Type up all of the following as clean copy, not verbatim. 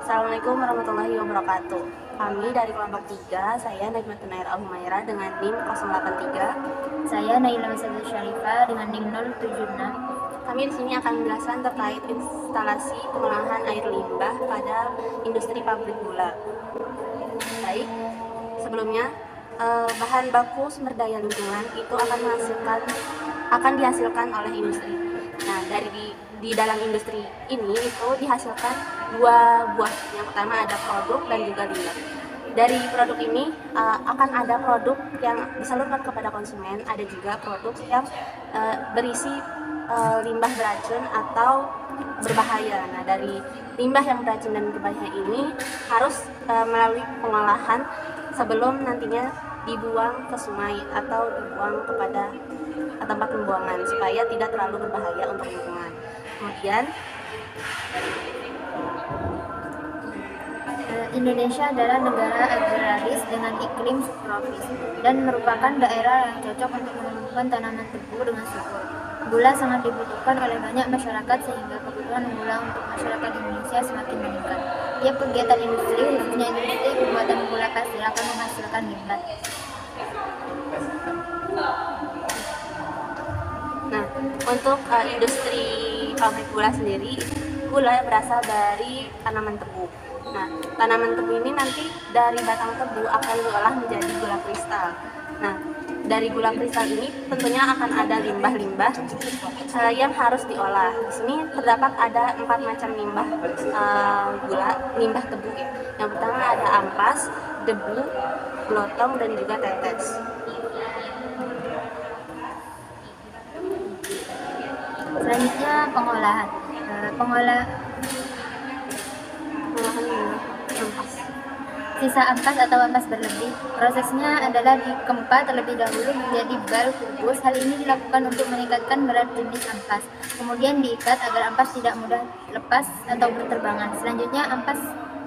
Assalamualaikum warahmatullahi wabarakatuh. Kami dari kelompok 3, saya Najmatun Nair Al-Humaira dengan NIM 083. Saya Naila Masada Syarifah dengan NIM 076. Kami di sini akan menjelaskan terkait instalasi pengolahan air limbah pada industri pabrik gula. Baik, sebelumnya bahan baku sumber daya lingkungan itu akan dihasilkan oleh industri. Nah, di dalam industri ini itu dihasilkan dua buah. Yang pertama ada produk dan juga limbah. Dari produk ini akan ada produk yang disalurkan kepada konsumen, ada juga produk yang berisi limbah beracun atau berbahaya. Nah, dari limbah yang beracun dan berbahaya ini harus melalui pengolahan sebelum nantinya dibuang ke sungai atau dibuang kepada tempat pembuangan supaya tidak terlalu berbahaya untuk lingkungan. Kemudian Indonesia adalah negara agraris dengan iklim subtropis dan merupakan daerah yang cocok untuk menumbuhkan tanaman tebu dengan subur. Gula sangat dibutuhkan oleh banyak masyarakat sehingga kebutuhan gula untuk masyarakat Indonesia semakin meningkat. Tiap kegiatan industri, khususnya industri pembuatan gula pasir, akan menghasilkan limbah. Nah, untuk industri pabrik gula sendiri, gula berasal dari tanaman tebu. Nah, tanaman tebu ini nanti dari batang tebu akan diolah menjadi gula kristal. Nah, dari gula kristal ini tentunya akan ada limbah-limbah yang harus diolah. Di sini terdapat ada 4 macam limbah limbah tebu ya. Yang pertama ada ampas, debu, gelotong, dan juga tetes. Selanjutnya pengolahan. Pengolahan ampas. Sisa ampas atau ampas berlebih, prosesnya adalah dikempa terlebih dahulu menjadi bal kubus. Hal ini dilakukan untuk meningkatkan berat jenis ampas. Kemudian diikat agar ampas tidak mudah lepas atau berterbangan. Selanjutnya ampas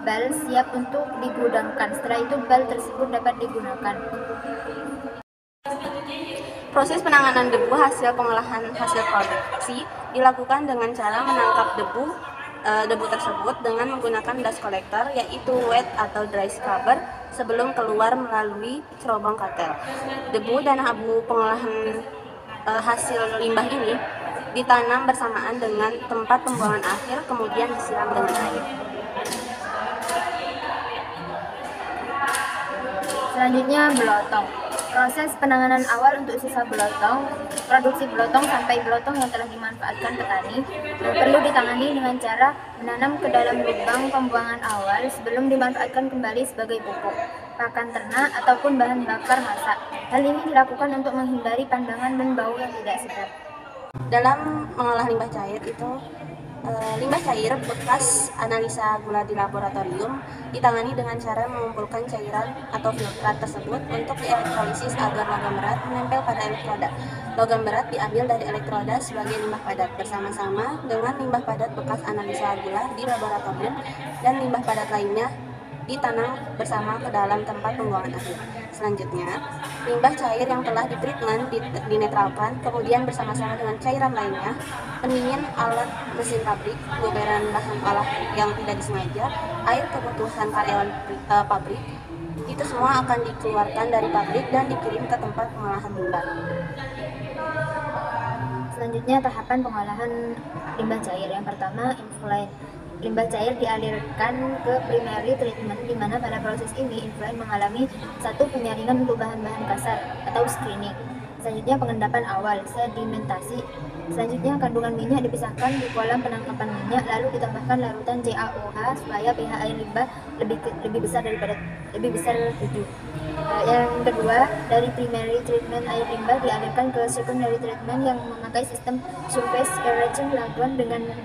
bal siap untuk digudangkan. Setelah itu bal tersebut dapat digunakan. Proses penanganan debu hasil pengolahan hasil produksi dilakukan dengan cara menangkap debu tersebut dengan menggunakan dust collector, yaitu wet atau dry scrubber, sebelum keluar melalui cerobong katel. Debu dan abu pengolahan hasil limbah ini ditanam bersamaan dengan tempat pembuangan akhir, kemudian disiram dengan air. Selanjutnya belotong. Proses penanganan awal untuk sisa belotong, produksi belotong sampai belotong yang telah dimanfaatkan petani perlu ditangani dengan cara menanam ke dalam lubang pembuangan awal sebelum dimanfaatkan kembali sebagai pupuk, pakan ternak, ataupun bahan bakar masak. Hal ini dilakukan untuk menghindari pandangan dan bau yang tidak sedap. Dalam mengolah limbah cair itu, limbah cair bekas analisa gula di laboratorium ditangani dengan cara mengumpulkan cairan atau filtrat tersebut untuk dielektrolisis agar logam berat menempel pada elektroda. Logam berat diambil dari elektroda sebagai limbah padat bersama-sama dengan limbah padat bekas analisa gula di laboratorium, dan limbah padat lainnya ditanam bersama ke dalam tempat pembuangan akhir. Selanjutnya, limbah cair yang telah ditreatment dinetralkan, kemudian bersama-sama dengan cairan lainnya, pendingin alat mesin pabrik, goberan bahan olah yang tidak disengaja, air kebutuhan karyawan pabrik, itu semua akan dikeluarkan dari pabrik dan dikirim ke tempat pengolahan limbah. Selanjutnya tahapan pengolahan limbah cair. Yang pertama, influent. Limbah cair dialirkan ke primary treatment, di mana pada proses ini influent mengalami satu penyaringan untuk bahan-bahan kasar atau screening. Selanjutnya pengendapan awal, sedimentasi. Selanjutnya kandungan minyak dipisahkan di kolam penangkapan minyak, lalu ditambahkan larutan CaOH supaya pH air limbah lebih besar 7. Yang kedua, dari primary treatment air limbah dialirkan ke secondary treatment yang memakai sistem surface aeration lagoon dengan 4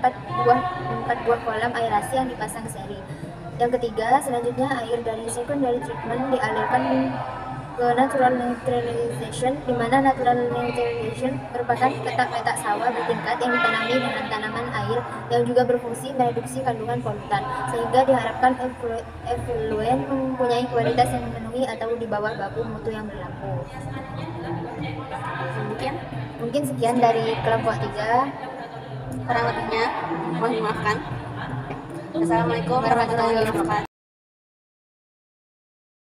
buah kolam aerasi yang dipasang seri. Yang ketiga, selanjutnya air dari secondary treatment dialirkan ke natural neutralization, di mana natural neutralization merupakan petak-petak sawah bertingkat yang ditanami dengan tanaman air yang juga berfungsi mereduksi kandungan polutan, sehingga diharapkan effluent mempunyai kualitas yang memenuhi atau di bawah baku mutu yang berlaku. Mungkin sekian dari kelompok 3. Kurang lebihnya mohon dimaafkan. Assalamualaikum warahmatullahi wabarakatuh.